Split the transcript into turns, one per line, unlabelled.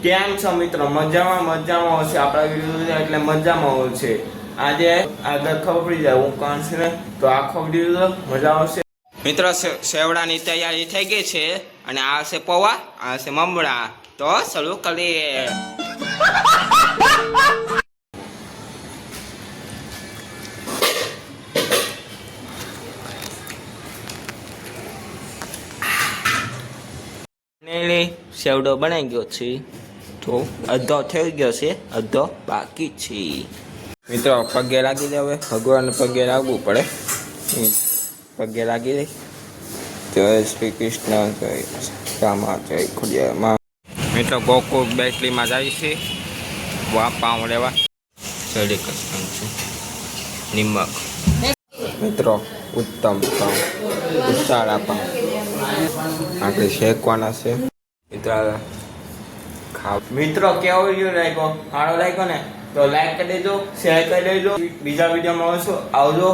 કેમ છો મિત્રો? મજામાં હશે. આપણા વિડીયો એટલે મજામાં હશે. આજે આગળ ખબર પડી જાય હું કોણ છે ને, તો આખો વિડીયો મજા આવશે. મિત્રો સેવડાની તૈયારી થઈ ગઈ છે અને આ છે પૌવા, આ છે મમરા. તો શરૂ કરીએ. સેવડો બનાવી ગયો છે, તો અડધો થઈ ગયો છે, અડધો બાકી છે. મિત્રો પગે લાગી દે, હવે ભગવાનને પગે લાગવું પડે. પગે લાગી દે. જય શ્રી કૃષ્ણ, જય રામા, જય ખુડિયામાં. મિત્રો ગોકુળ બેટલીમાં જાય છે પાઉં લેવા. ચડી કૃષ્ણ છે નિમક. મિત્રો ઉત્તમ પાઉં, ઉસાળા પાઉં આપણે શેકવાના છે. મિત્રો કેવો વિડીયો લાગ્યો? સારો લાગ્યો ને તો લાઈક કરી દેજો, શેર કરી દેજો. બીજા વિડીયોમાં આવશો, આવજો.